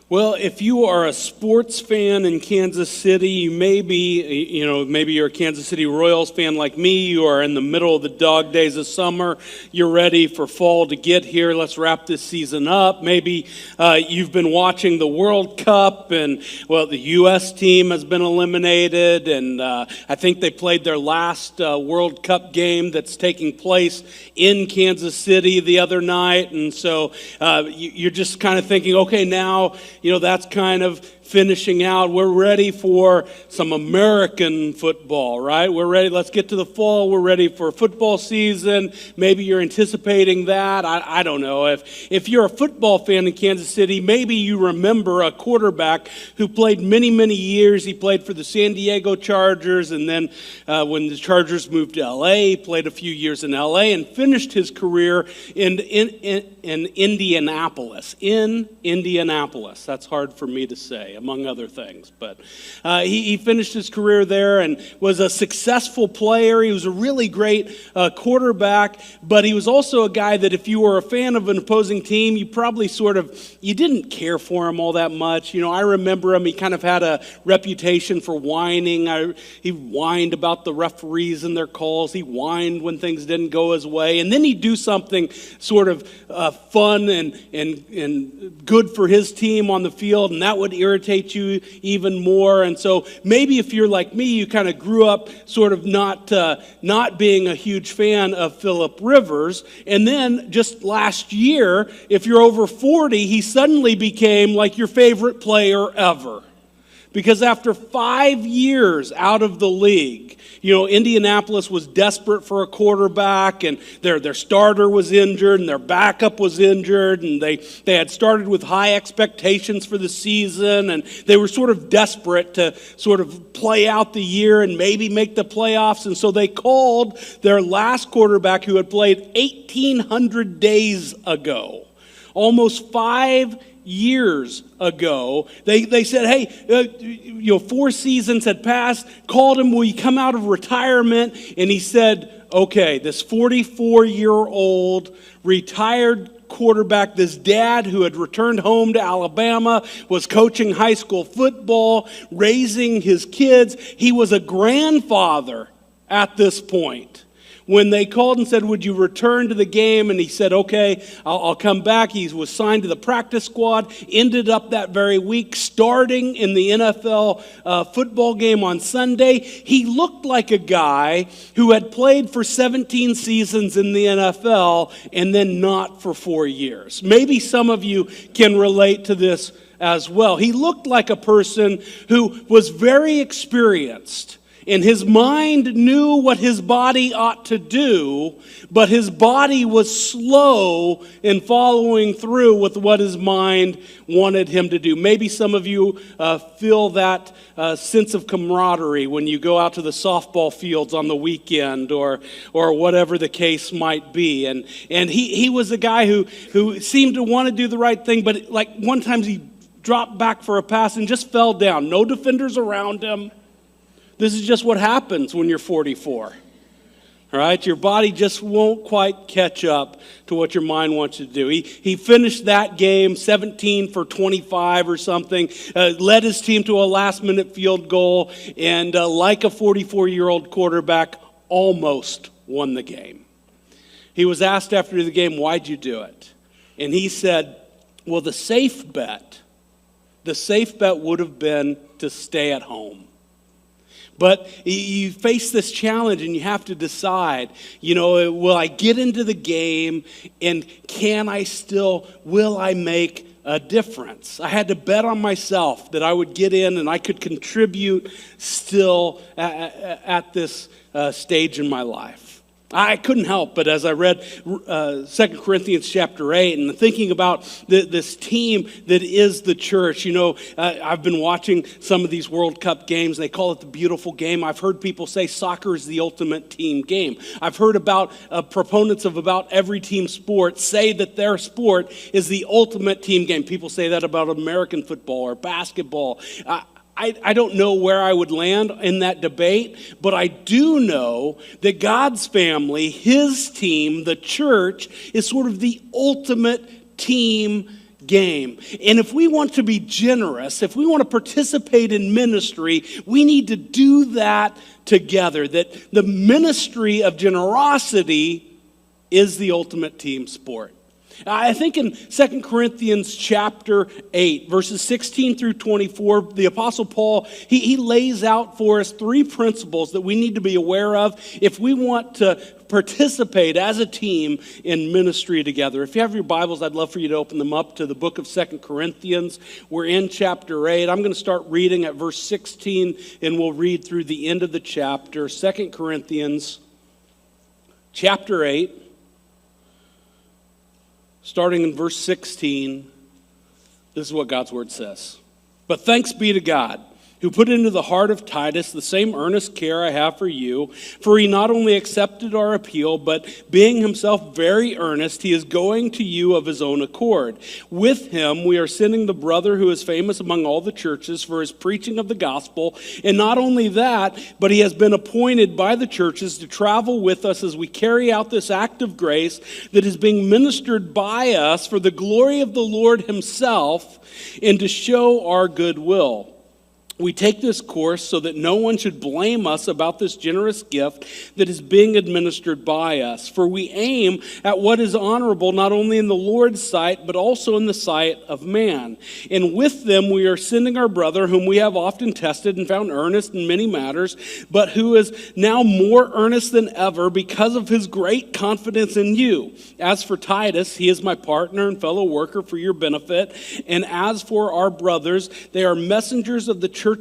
Well, if you are a sports fan in Kansas City, maybe you're a Kansas City Royals fan like me. You are in the middle of the dog days of summer. You're ready for fall to get here. Let's wrap this season up. Maybe you've been watching the World Cup, and, the U.S. team has been eliminated, and I think they played their last World Cup game that's taking place in Kansas City the other night, and so you're just kind of thinking, okay, now, that's kind of finishing out. We're ready for some American football, right? We're ready. Let's get to the fall. We're ready for football season. Maybe you're anticipating that. I don't know. If you're a football fan in Kansas City, maybe you remember a quarterback who played many, many years. He played for the San Diego Chargers, and then when the Chargers moved to L.A., he played a few years in L.A. and finished his career in Indianapolis. In Indianapolis. That's hard for me to say, among other things. But he finished his career there and was a successful player. He was a really great quarterback, but he was also a guy that if you were a fan of an opposing team, you probably you didn't care for him all that much. I remember him. He kind of had a reputation for whining. He whined about the referees and their calls. He whined when things didn't go his way. And then he'd do something sort of fun and good for his team on the field, and that would irritate you even more. And so maybe if you're like me, you kind of grew up sort of not being a huge fan of Phillip Rivers, and then just last year, if you're over 40, he suddenly became like your favorite player ever. Because after 5 years out of the league, Indianapolis was desperate for a quarterback, and their starter was injured, and their backup was injured, and they had started with high expectations for the season, and they were sort of desperate to sort of play out the year and maybe make the playoffs, and so they called their last quarterback who had played 1,800 days ago, almost 5 years ago. They said, hey, 4 seasons had passed, called him, will you come out of retirement? And he said, okay, this 44-year-old retired quarterback, this dad who had returned home to Alabama, was coaching high school football, raising his kids. He was a grandfather at this point. When they called and said, would you return to the game? And he said, okay, I'll come back. He was signed to the practice squad, ended up that very week starting in the NFL football game on Sunday. He looked like a guy who had played for 17 seasons in the NFL and then not for 4 years. Maybe some of you can relate to this as well. He looked like a person who was very experienced. And his mind knew what his body ought to do, but his body was slow in following through with what his mind wanted him to do. Maybe some of you feel that sense of camaraderie when you go out to the softball fields on the weekend or whatever the case might be. And he was a guy who seemed to want to do the right thing, but like one time he dropped back for a pass and just fell down. No defenders around him. This is just what happens when you're 44, all right? Your body just won't quite catch up to what your mind wants you to do. He finished that game 17 for 25 or something, led his team to a last-minute field goal, and like a 44-year-old quarterback, almost won the game. He was asked after the game, why'd you do it? And he said, well, the safe bet would have been to stay at home. But you face this challenge and you have to decide, will I get into the game and will I make a difference? I had to bet on myself that I would get in and I could contribute still at this stage in my life. I couldn't help but as I read 2 Corinthians chapter 8 and thinking about this team that is the church. I've been watching some of these World Cup games. They call it the beautiful game. I've heard people say soccer is the ultimate team game. I've heard about proponents of about every team sport say that their sport is the ultimate team game. People say that about American football or basketball. I don't know where I would land in that debate, but I do know that God's family, his team, the church, is sort of the ultimate team game. And if we want to be generous, if we want to participate in ministry, we need to do that together. That the ministry of generosity is the ultimate team sport. I think in 2 Corinthians chapter 8, verses 16 through 24, the Apostle Paul, he lays out for us 3 principles that we need to be aware of if we want to participate as a team in ministry together. If you have your Bibles, I'd love for you to open them up to the book of 2 Corinthians. We're in chapter 8. I'm going to start reading at verse 16, and we'll read through the end of the chapter. 2 Corinthians chapter 8. Starting in verse 16, this is what God's word says. But thanks be to God, who put into the heart of Titus the same earnest care I have for you. For he not only accepted our appeal, but being himself very earnest, he is going to you of his own accord. With him we are sending the brother who is famous among all the churches for his preaching of the gospel. And not only that, but he has been appointed by the churches to travel with us as we carry out this act of grace that is being ministered by us for the glory of the Lord himself and to show our goodwill. We take this course so that no one should blame us about this generous gift that is being administered by us. For we aim at what is honorable not only in the Lord's sight, but also in the sight of man. And with them we are sending our brother, whom we have often tested and found earnest in many matters, but who is now more earnest than ever because of his great confidence in you. As for Titus, he is my partner and fellow worker for your benefit. And as for our brothers, they are messengers of the churches, the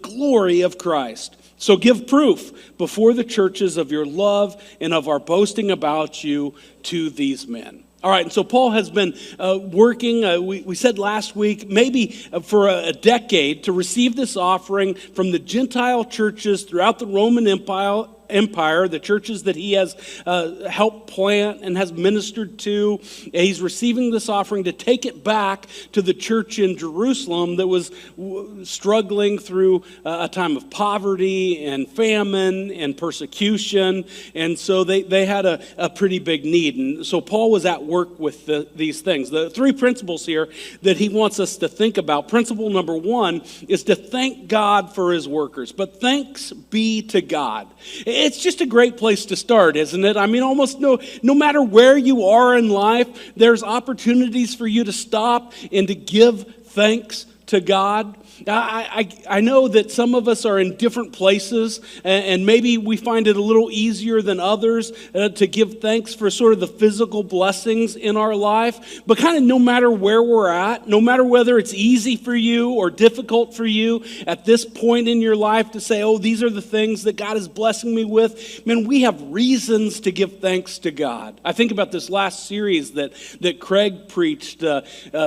glory of Christ. So give proof before the churches of your love and of our boasting about you to these men. All right, and so Paul has been working, we said last week, maybe for a decade, to receive this offering from the Gentile churches throughout the Roman Empire, the churches that he has helped plant and has ministered to. He's receiving this offering to take it back to the church in Jerusalem that was struggling through a time of poverty and famine and persecution. And so they had a pretty big need. And so Paul was at work with these things. The 3 principles here that he wants us to think about. Principle number 1 is to thank God for his workers. But thanks be to God. It's just a great place to start, isn't it? I mean, almost no matter where you are in life, there's opportunities for you to stop and to give thanks to God. I know that some of us are in different places, and maybe we find it a little easier than others to give thanks for sort of the physical blessings in our life. But kind of no matter where we're at, no matter whether it's easy for you or difficult for you at this point in your life to say, oh, these are the things that God is blessing me with, man, we have reasons to give thanks to God. I think about this last series that Craig preached,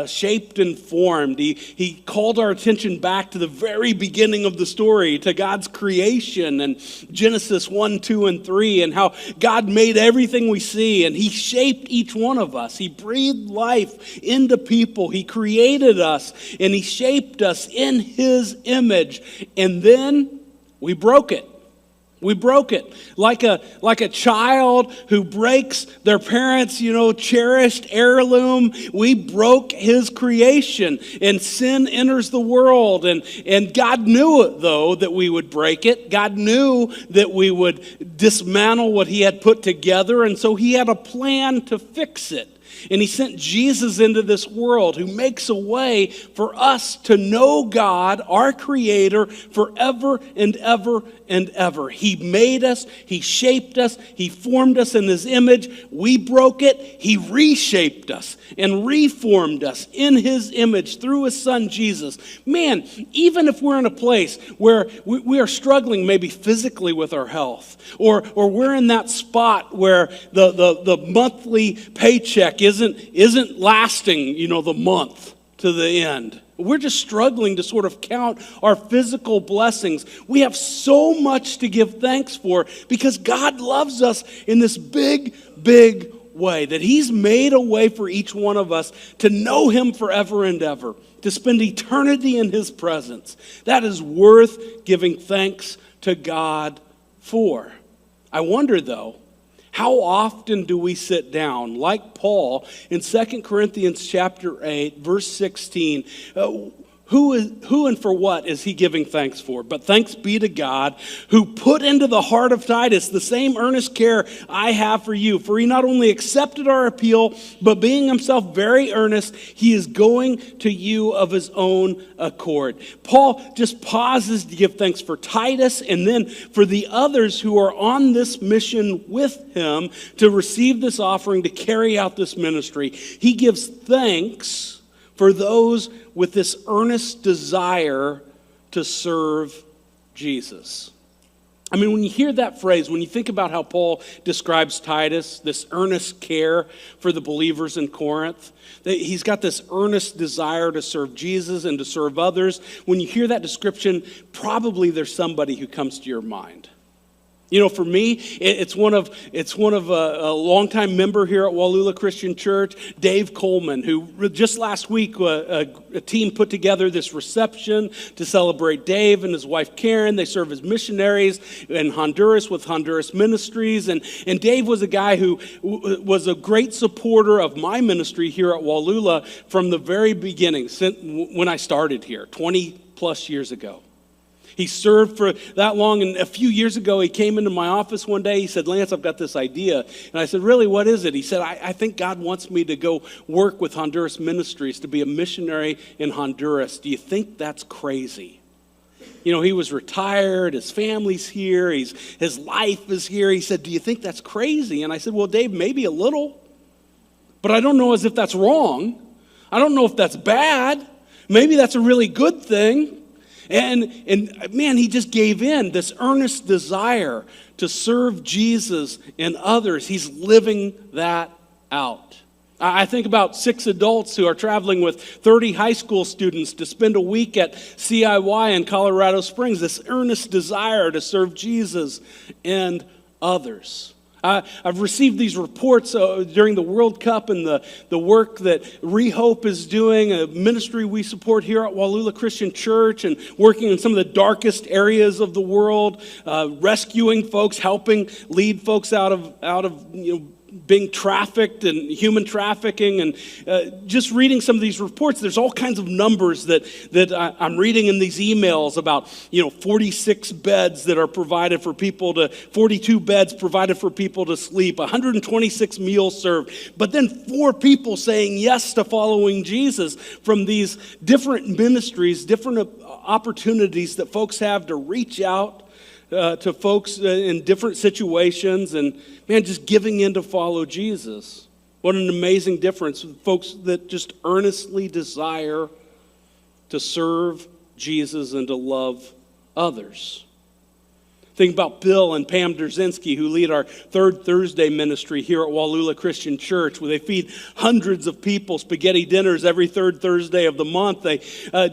Shaped and Formed. He called our attention back to the very beginning of the story, to God's creation and Genesis 1, 2, and 3, and how God made everything we see, and he shaped each one of us. He breathed life into people. He created us, and he shaped us in his image, and then we broke it. We broke it like a child who breaks their parents' cherished heirloom. We broke his creation, and sin enters the world. And God knew it, though, that we would break it. God knew that we would dismantle what he had put together, and so he had a plan to fix it. And he sent Jesus into this world who makes a way for us to know God, our Creator, forever and ever and ever. He made us, he shaped us, he formed us in his image. We broke it, he reshaped us and reformed us in his image through his son Jesus. Man, even if we're in a place where we are struggling maybe physically with our health, or we're in that spot where the monthly paycheck isn't lasting, the month to the end. We're just struggling to sort of count our physical blessings. We have so much to give thanks for because God loves us in this big, big way, that he's made a way for each one of us to know him forever and ever, to spend eternity in his presence. That is worth giving thanks to God for. I wonder, though, How often do we sit down, like Paul in 2 Corinthians chapter 8, verse 16, who and for what is he giving thanks for? But thanks be to God who put into the heart of Titus the same earnest care I have for you. For he not only accepted our appeal, but being himself very earnest, he is going to you of his own accord. Paul just pauses to give thanks for Titus and then for the others who are on this mission with him to receive this offering to carry out this ministry. He gives thanks for those with this earnest desire to serve Jesus. I mean, when you hear that phrase, when you think about how Paul describes Titus, this earnest care for the believers in Corinth, he's got this earnest desire to serve Jesus and to serve others. When you hear that description, probably there's somebody who comes to your mind. You know, for me, it's one of a longtime member here at Wallula Christian Church, Dave Coleman, who just last week a team put together this reception to celebrate Dave and his wife Karen. They serve as missionaries in Honduras with Honduras Ministries, and Dave was a guy who was a great supporter of my ministry here at Wallula from the very beginning, when I started here 20 plus years ago. He served for that long, and a few years ago, he came into my office one day. He said, Lance, I've got this idea. And I said, really, what is it? He said, I think God wants me to go work with Honduras Ministries, to be a missionary in Honduras. Do you think that's crazy? You know, he was retired, his family's here, his life is here. He said, do you think that's crazy? And I said, well, Dave, maybe a little, but I don't know as if that's wrong. I don't know if that's bad. Maybe that's a really good thing. And man, he just gave in this earnest desire to serve Jesus and others. He's living that out. I think about 6 adults who are traveling with 30 high school students to spend a week at CIY in Colorado Springs, this earnest desire to serve Jesus and others. I've received these reports during the World Cup and the work that Rehope is doing, a ministry we support here at Wallula Christian Church, and working in some of the darkest areas of the world, rescuing folks, helping lead folks out of being trafficked and human trafficking, and just reading some of these reports. There's all kinds of numbers that I'm reading in these emails about 46 beds that are provided for people 42 beds provided for people to sleep, 126 meals served, but then 4 people saying yes to following Jesus from these different ministries, different opportunities that folks have to reach out to folks in different situations, and man, just giving in to follow Jesus. What an amazing difference with folks that just earnestly desire to serve Jesus and to love others. Think about Bill and Pam Derzinski, who lead our Third Thursday ministry here at Wallula Christian Church, where they feed hundreds of people spaghetti dinners every third Thursday of the month. They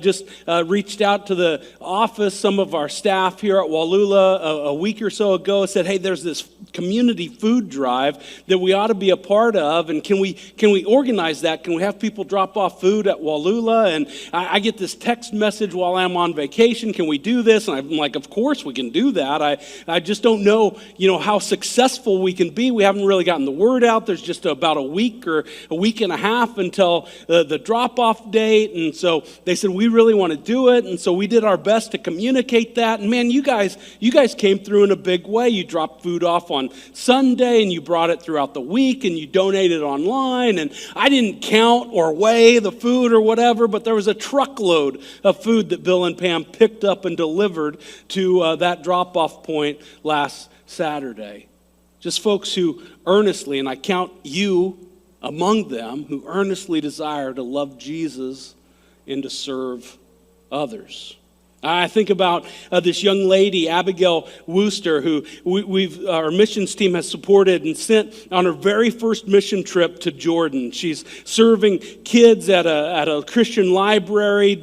just reached out to the office, some of our staff here at Wallula a week or so ago, and said, hey, there's this community food drive that we ought to be a part of, and can we organize that? Can we have people drop off food at Wallula? And I get this text message while I'm on vacation, can we do this? And I'm like, of course we can do that. I just don't know, how successful we can be. We haven't really gotten the word out. There's just about a week or a week and a half until the drop-off date. And so they said, we really want to do it. And so we did our best to communicate that. And man, you guys came through in a big way. You dropped food off on Sunday, and you brought it throughout the week, and you donated online. And I didn't count or weigh the food or whatever, but there was a truckload of food that Bill and Pam picked up and delivered to that drop-off point last Saturday. Just folks who earnestly, and I count you among them, who earnestly desire to love Jesus and to serve others. I think about this young lady, Abigail Wooster, who our missions team has supported and sent on her very first mission trip to Jordan. She's serving kids at a Christian library,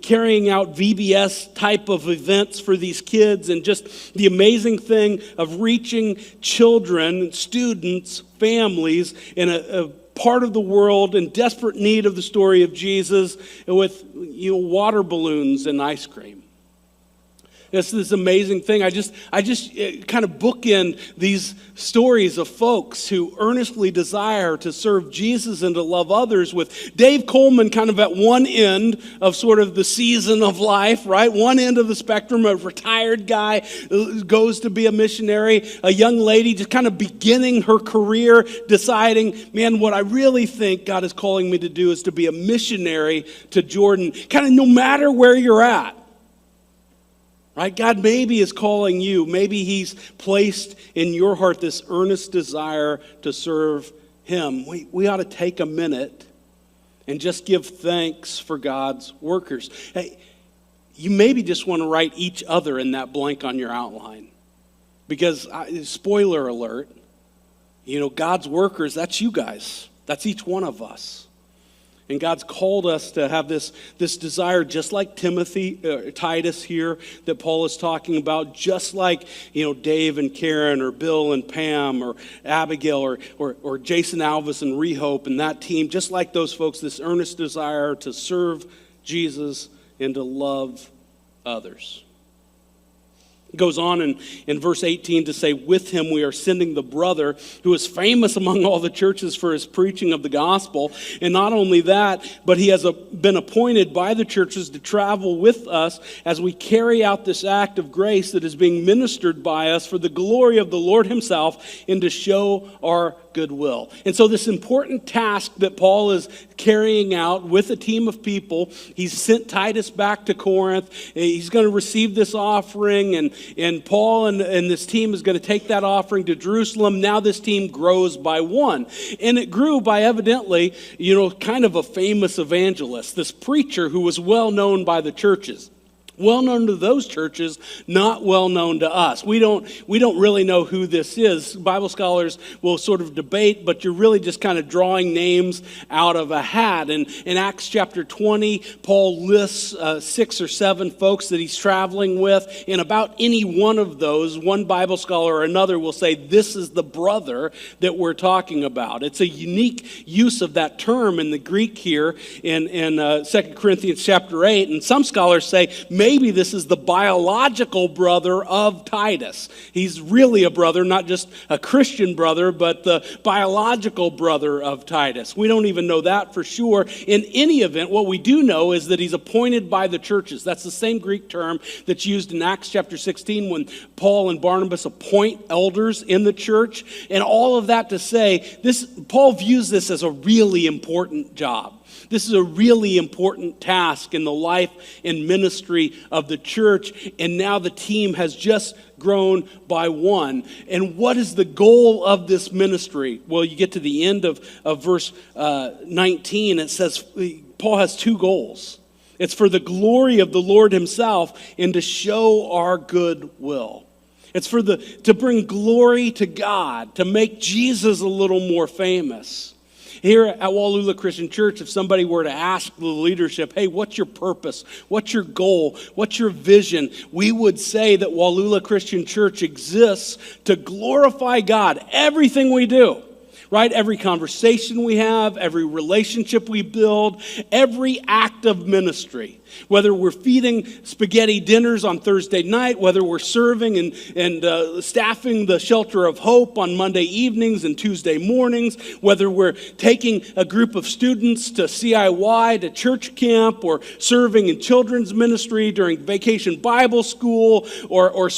carrying out VBS type of events for these kids, and just the amazing thing of reaching children, students, families in a part of the world in desperate need of the story of Jesus with water balloons and ice cream. It's this amazing thing. I just kind of bookend these stories of folks who earnestly desire to serve Jesus and to love others, with Dave Coleman kind of at one end of sort of the season of life, right? One end of the spectrum, a retired guy who goes to be a missionary, a young lady just kind of beginning her career, deciding, man, what I really think God is calling me to do is to be a missionary to Jordan, kind of no matter where you're at. Right? God maybe is calling you. Maybe he's placed in your heart this earnest desire to serve him. We ought to take a minute and just give thanks for God's workers. Hey, you maybe just want to write each other in that blank on your outline. Because, spoiler alert, God's workers, that's you guys. That's each one of us. And God's called us to have this desire, just like Titus here that Paul is talking about, just like, Dave and Karen or Bill and Pam or Abigail or Jason Alvis and Rehope and that team, just like those folks, this earnest desire to serve Jesus and to love others. It goes on in verse 18 to say, with him we are sending the brother who is famous among all the churches for his preaching of the gospel. And not only that, but he has been appointed by the churches to travel with us as we carry out this act of grace that is being ministered by us for the glory of the Lord himself and to show our goodwill. And so this important task that Paul is carrying out with a team of people, he's sent Titus back to Corinth. He's going to receive this offering, and Paul and this team is going to take that offering to Jerusalem. Now this team grows by one. And it grew by evidently, kind of a famous evangelist, this preacher who was well known by the churches. Well known to those churches, not well known to us. We don't really know who this is. Bible scholars will sort of debate, but you're really just kind of drawing names out of a hat. And in Acts chapter 20, Paul lists 6 or 7 folks that he's traveling with. And about any one of those, one Bible scholar or another will say, this is the brother that we're talking about. It's a unique use of that term in the Greek here in 2 Corinthians chapter 8. And some scholars say, maybe this is the biological brother of Titus. He's really a brother, not just a Christian brother, but the biological brother of Titus. We don't even know that for sure. In any event, what we do know is that he's appointed by the churches. That's the same Greek term that's used in Acts chapter 16 when Paul and Barnabas appoint elders in the church. And all of that to say, Paul views this as a really important job. This is a really important task in the life and ministry of the church, and now the team has just grown by one. And what is the goal of this ministry? Well, you get to the end of verse 19, it says Paul has 2 goals. It's for the glory of the Lord himself and to show our good will. It's to bring glory to God, to make Jesus a little more famous. Here at Wallula Christian Church, if somebody were to ask the leadership, hey, what's your purpose? What's your goal? What's your vision? We would say that Wallula Christian Church exists to glorify God. Everything we do, right? Every conversation we have, every relationship we build, every act of ministry. Whether we're feeding spaghetti dinners on Thursday night, whether we're serving and staffing the Shelter of Hope on Monday evenings and Tuesday mornings, whether we're taking a group of students to CIY, to church camp, or serving in children's ministry during vacation Bible school, or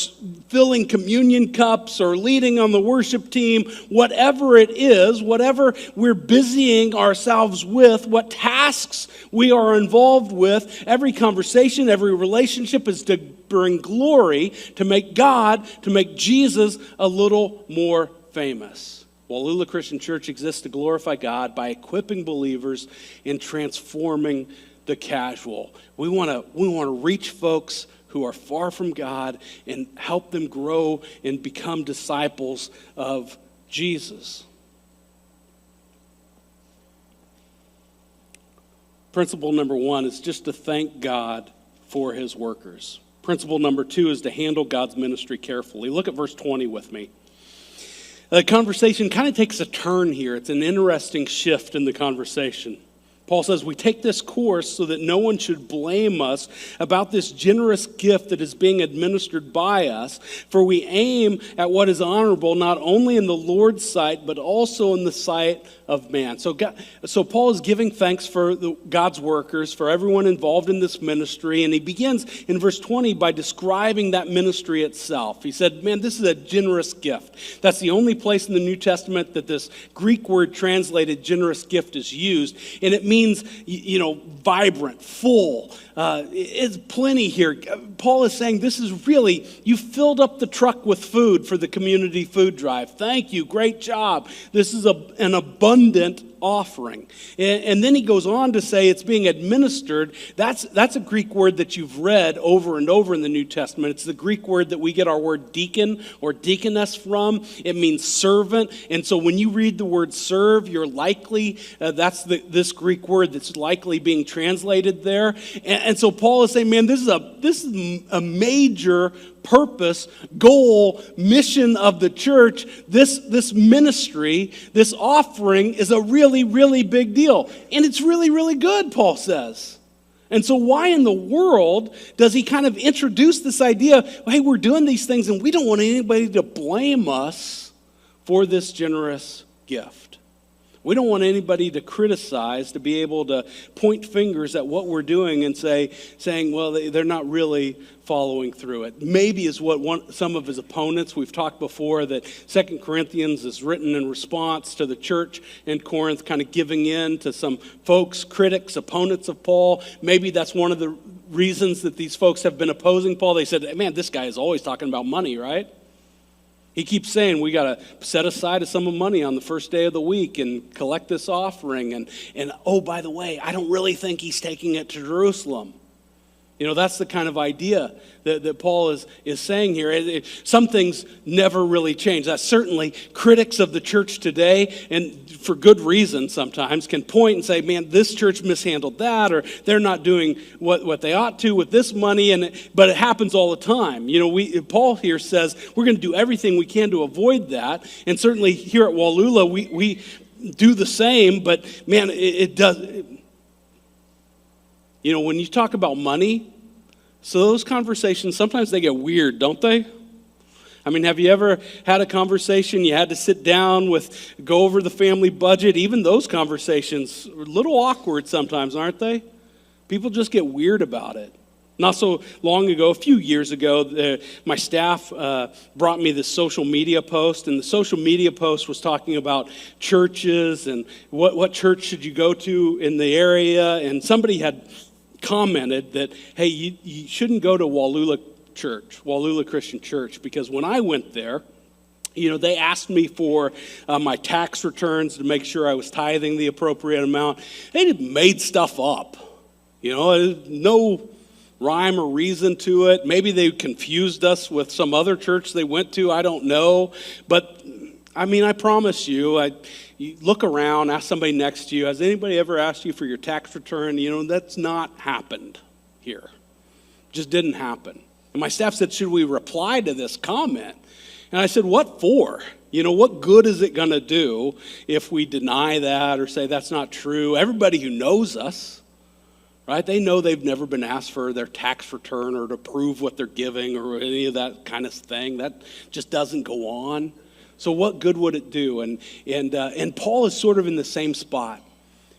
filling communion cups, or leading on the worship team, whatever it is, whatever we're busying ourselves with, what tasks we are involved with, every conversation, every relationship is to bring glory, to make God, to make Jesus a little more famous. Wallula Christian Church exists to glorify God by equipping believers and transforming the casual. We want to reach folks who are far from God and help them grow and become disciples of Jesus. Principle number 1 is just to thank God for his workers. Principle number 2 is to handle God's ministry carefully. Look at verse 20 with me. The conversation kind of takes a turn here. It's an interesting shift in the conversation. Paul says, we take this course so that no one should blame us about this generous gift that is being administered by us, for we aim at what is honorable not only in the Lord's sight, but also in the sight of man. So Paul is giving thanks for God's workers, for everyone involved in this ministry, and he begins in verse 20 by describing that ministry itself. He said, man, this is a generous gift. That's the only place in the New Testament that this Greek word translated generous gift is used, and it means, vibrant, full. It's plenty here. Paul is saying this is really, you filled up the truck with food for the community food drive. Thank you. Great job. This is an abundant offering. And then he goes on to say it's being administered. That's a Greek word that you've read over and over in the New Testament. It's the Greek word that we get our word deacon or deaconess from. It means servant. And so when you read the word serve, you're likely, that's this Greek word that's likely being translated there. And so Paul is saying, man, this is a major purpose, goal, mission of the church. This ministry, this offering is a really, really big deal. And it's really, really good, Paul says. And so why in the world does he kind of introduce this idea, hey, we're doing these things and we don't want anybody to blame us for this generous gift. We don't want anybody to criticize, to be able to point fingers at what we're doing and saying, well, they're not really following through it. Maybe is what some of his opponents, we've talked before that 2 Corinthians is written in response to the church in Corinth kind of giving in to some folks, critics, opponents of Paul. Maybe that's one of the reasons that these folks have been opposing Paul. They said, man, this guy is always talking about money, right? He keeps saying we got to set aside a sum of money on the first day of the week and collect this offering. And oh, by the way, I don't really think he's taking it to Jerusalem. That's the kind of idea that Paul is saying here. Some things never really change. That's certainly critics of the church today, and for good reason sometimes, can point and say, man, this church mishandled that, or they're not doing what they ought to with this money. But it happens all the time. Paul here says we're going to do everything we can to avoid that. And certainly here at Wallula, we do the same, but man, it does. When you talk about money, so those conversations, sometimes they get weird, don't they? I mean, have you ever had a conversation, you had to sit down go over the family budget? Even those conversations are a little awkward sometimes, aren't they? People just get weird about it. Not so long ago, a few years ago, my staff brought me this social media post, and the social media post was talking about churches and what church should you go to in the area, and somebody had commented that, hey, you shouldn't go to Wallula Christian Church, because when I went there, they asked me for my tax returns to make sure I was tithing the appropriate amount. They just made stuff up. No rhyme or reason to it. Maybe they confused us with some other church they went to. I don't know. But, I promise you look around, ask somebody next to you, has anybody ever asked you for your tax return? That's not happened here. Just didn't happen. And my staff said, should we reply to this comment? And I said, what for? What good is it going to do if we deny that or say that's not true? Everybody who knows us, right, they know they've never been asked for their tax return or to prove what they're giving or any of that kind of thing. That just doesn't go on. So what good would it do? And Paul is sort of in the same spot.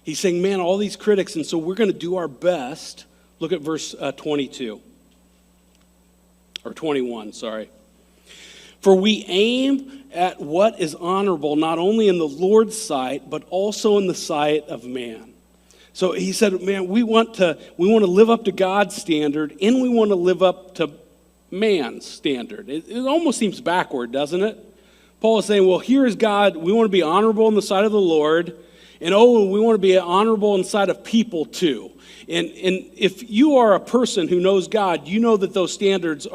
He's saying, man, all these critics, and so we're going to do our best. Look at verse 22. Or 21, sorry. For we aim at what is honorable, not only in the Lord's sight, but also in the sight of man. So he said, man, we want to live up to God's standard, and we want to live up to man's standard. It almost seems backward, doesn't it? Paul is saying, well, here is God. We want to be honorable in the sight of the Lord. And we want to be honorable in the sight of people too. And if you are a person who knows God, you know that those standards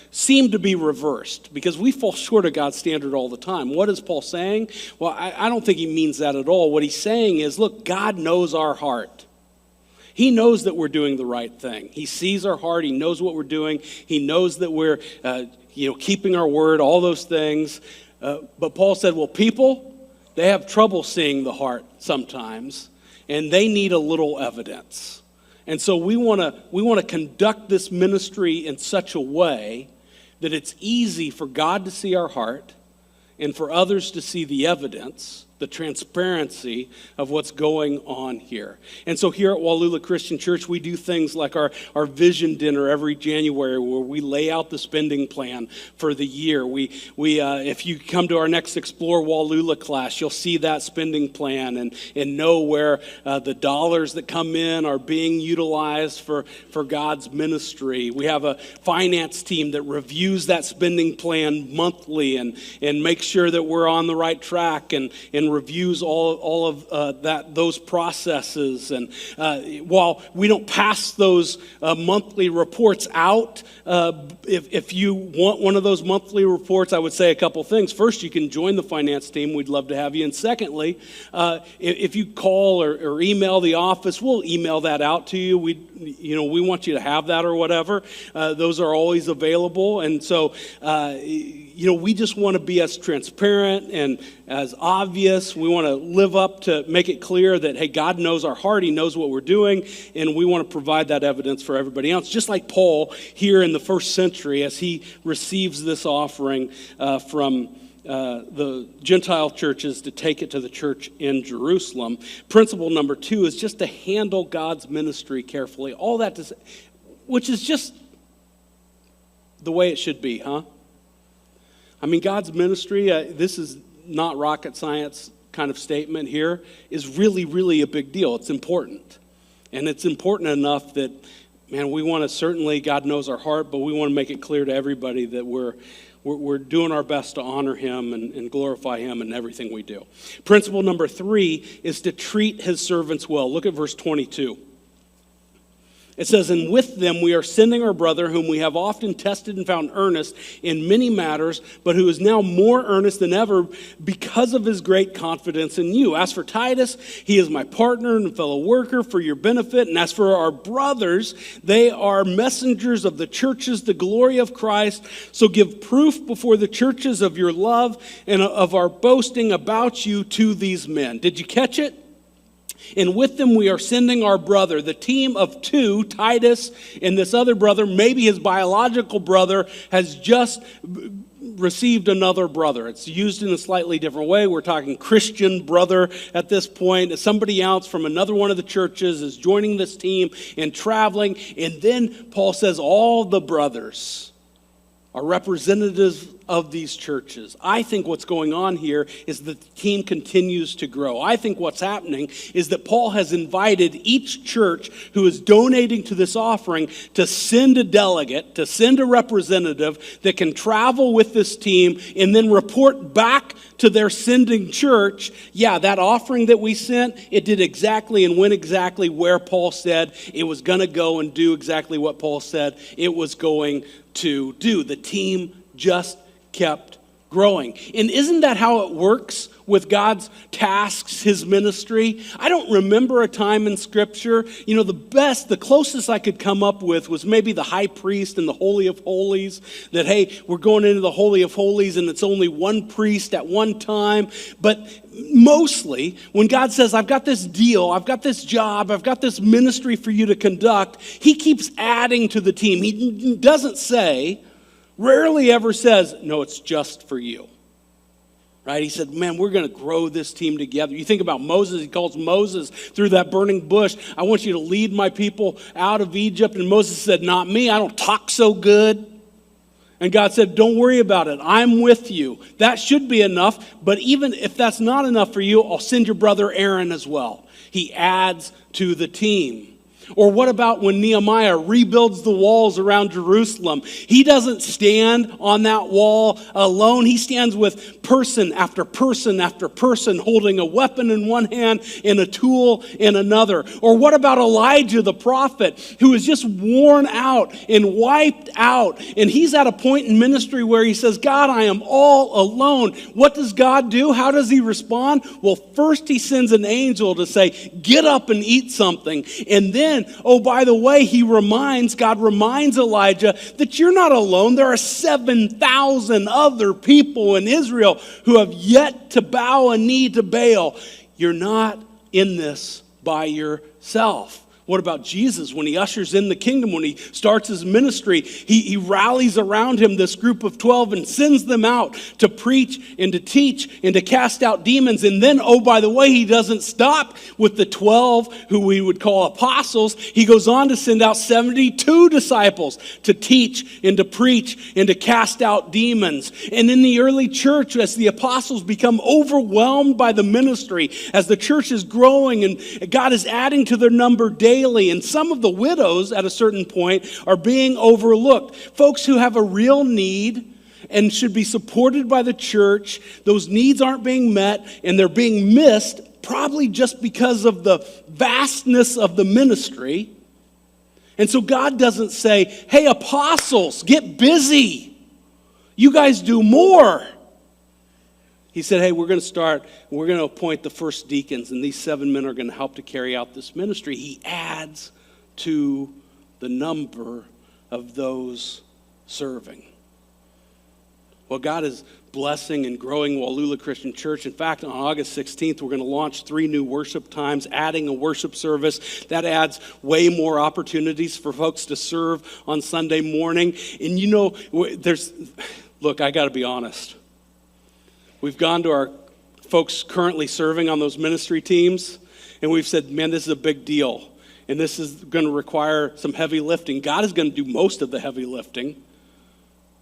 seem to be reversed, because we fall short of God's standard all the time. What is Paul saying? Well, I don't think he means that at all. What he's saying is, look, God knows our heart. He knows that we're doing the right thing. He sees our heart. He knows what we're doing. He knows that we're keeping our word, all those things. But Paul said, well, people, they have trouble seeing the heart sometimes. and they need a little evidence. And so we want to conduct this ministry in such a way that it's easy for God to see our heart and for others to see the evidence, the transparency of what's going on here. And so here at Wallula Christian Church, we do things like our vision dinner every January, where we lay out the spending plan for the year. We if you come to our next Explore Wallula class, you'll see that spending plan and know where the dollars that come in are being utilized for God's ministry. We have a finance team that reviews that spending plan monthly and makes sure that we're on the right track and reviews all of those processes. And while we don't pass those monthly reports out, if you want one of those monthly reports, I would say a couple things. First, you can join the finance team. We'd love to have you. And secondly, if you call or email the office, we'll email that out to you. We want you to have that or whatever. Those are always available. And so, we just want to be as transparent and as obvious. We want to live up to make it clear that, hey, God knows our heart. He knows what we're doing. And we want to provide that evidence for everybody else. Just like Paul here in the first century, as he receives this offering from the Gentile churches to take it to the church in Jerusalem. Principle number 2 is just to handle God's ministry carefully. All that to say, which is just the way it should be, huh? I mean, God's ministry, this is not rocket science kind of statement here, is really, really a big deal. It's important. And it's important enough that, man, we want to certainly, God knows our heart, but we want to make it clear to everybody that we're doing our best to honor him and glorify him in everything we do. Principle number 3 is to treat his servants well. Look at verse 22. It says, and with them we are sending our brother, whom we have often tested and found earnest in many matters, but who is now more earnest than ever because of his great confidence in you. As for Titus, he is my partner and fellow worker for your benefit. And as for our brothers, they are messengers of the churches, the glory of Christ. So give proof before the churches of your love and of our boasting about you to these men. Did you catch it? And with them we are sending our brother, the team of 2, Titus and this other brother, maybe his biological brother, has just received another brother. It's used in a slightly different way. We're talking Christian brother at this point. Somebody else from another one of the churches is joining this team and traveling. And then Paul says all the brothers are representatives of these churches. I think what's going on here is that the team continues to grow. I think what's happening is that Paul has invited each church who is donating to this offering to send a delegate, to send a representative that can travel with this team and then report back to their sending church. Yeah, that offering that we sent, it did exactly and went exactly where Paul said it was going to go and do exactly what Paul said it was going to do. The team just kept growing. And isn't that how it works with God's tasks, his ministry? I don't remember a time in Scripture, the closest I could come up with was maybe the high priest in the Holy of Holies, that, hey, we're going into the Holy of Holies and it's only one priest at one time. But mostly, when God says, I've got this deal, I've got this job, I've got this ministry for you to conduct, he keeps adding to the team. He doesn't say, rarely ever says, no, it's just for you, right? He said, man, we're going to grow this team together. You think about Moses. He calls Moses through that burning bush. I want you to lead my people out of Egypt. And Moses said, not me. I don't talk so good. And God said, don't worry about it. I'm with you. That should be enough. But even if that's not enough for you, I'll send your brother Aaron as well. He adds to the team. Or what about when Nehemiah rebuilds the walls around Jerusalem? He doesn't stand on that wall alone. He stands with person after person after person, holding a weapon in one hand and a tool in another. Or what about Elijah the prophet, who is just worn out and wiped out? And he's at a point in ministry where he says, God, I am all alone. What does God do? How does he respond? Well, first he sends an angel to say, get up and eat something. And then, oh, by the way, God reminds Elijah that you're not alone. There are 7,000 other people in Israel who have yet to bow a knee to Baal. You're not in this by by yourself. What about Jesus when he ushers in the kingdom, when he starts his ministry? He rallies around him this group of 12 and sends them out to preach and to teach and to cast out demons. And then, oh, by the way, he doesn't stop with the 12 who we would call apostles. He goes on to send out 72 disciples to teach and to preach and to cast out demons. And in the early church, as the apostles become overwhelmed by the ministry, as the church is growing and God is adding to their number daily, and some of the widows at a certain point are being overlooked. Folks who have a real need and should be supported by the church, those needs aren't being met and they're being missed, probably just because of the vastness of the ministry. And so God doesn't say, hey, apostles, get busy. You guys do more. He said, hey, we're going to appoint the first deacons, and these 7 men are going to help to carry out this ministry. He adds to the number of those serving. Well, God is blessing and growing Wallula Christian Church. In fact, on August 16th, we're going to launch 3 new worship times, adding a worship service. That adds way more opportunities for folks to serve on Sunday morning. And look, I got to be honest. We've gone to our folks currently serving on those ministry teams, and we've said, man, this is a big deal, and this is going to require some heavy lifting. God is going to do most of the heavy lifting,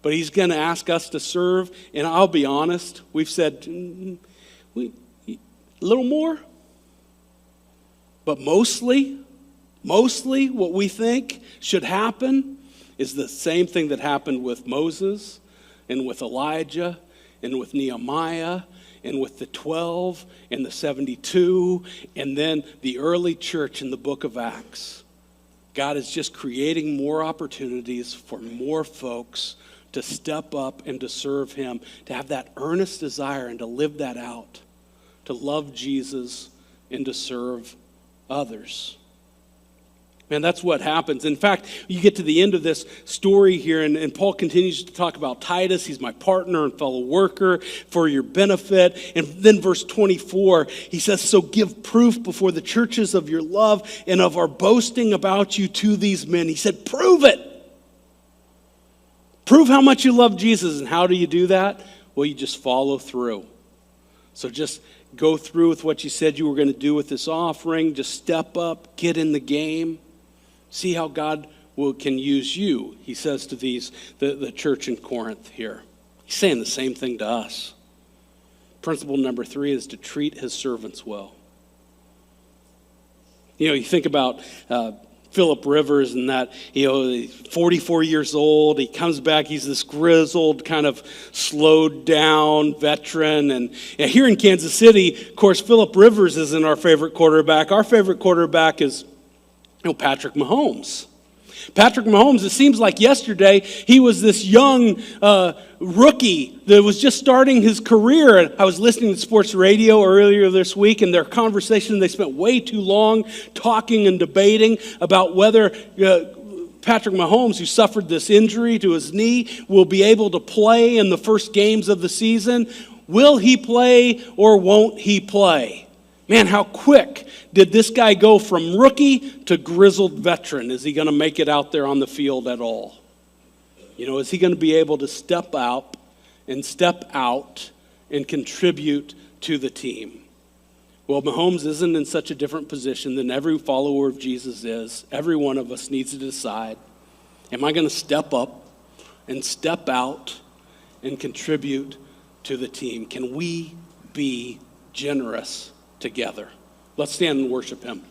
but he's going to ask us to serve, and I'll be honest, we've said, a little more, but mostly what we think should happen is the same thing that happened with Moses and with Elijah and with Nehemiah, and with the 12, and the 72, and then the early church in the book of Acts. God is just creating more opportunities for more folks to step up and to serve him, to have that earnest desire and to live that out, to love Jesus and to serve others. Man, that's what happens. In fact, you get to the end of this story here, and Paul continues to talk about Titus. He's my partner and fellow worker for your benefit. And then verse 24, he says, so give proof before the churches of your love and of our boasting about you to these men. He said, prove it. Prove how much you love Jesus. And how do you do that? Well, you just follow through. So just go through with what you said you were going to do with this offering. Just step up, get in the game. See how God can use you, he says to the church in Corinth here. He's saying the same thing to us. Principle number 3 is to treat his servants well. You think about Philip Rivers and that, 44 years old. He comes back. He's this grizzled, kind of slowed down veteran. And here in Kansas City, of course, Philip Rivers isn't our favorite quarterback. Our favorite quarterback is Patrick Mahomes. Patrick Mahomes, it seems like yesterday, he was this young rookie that was just starting his career. I was listening to sports radio earlier this week, and their conversation, they spent way too long talking and debating about whether Patrick Mahomes, who suffered this injury to his knee, will be able to play in the first games of the season. Will he play or won't he play? Man, how quick did this guy go from rookie to grizzled veteran? Is he going to make it out there on the field at all? Is he going to be able to step up and step out and contribute to the team? Well, Mahomes isn't in such a different position than every follower of Jesus is. Every one of us needs to decide, am I going to step up and step out and contribute to the team? Can we be generous together? Let's stand and worship him.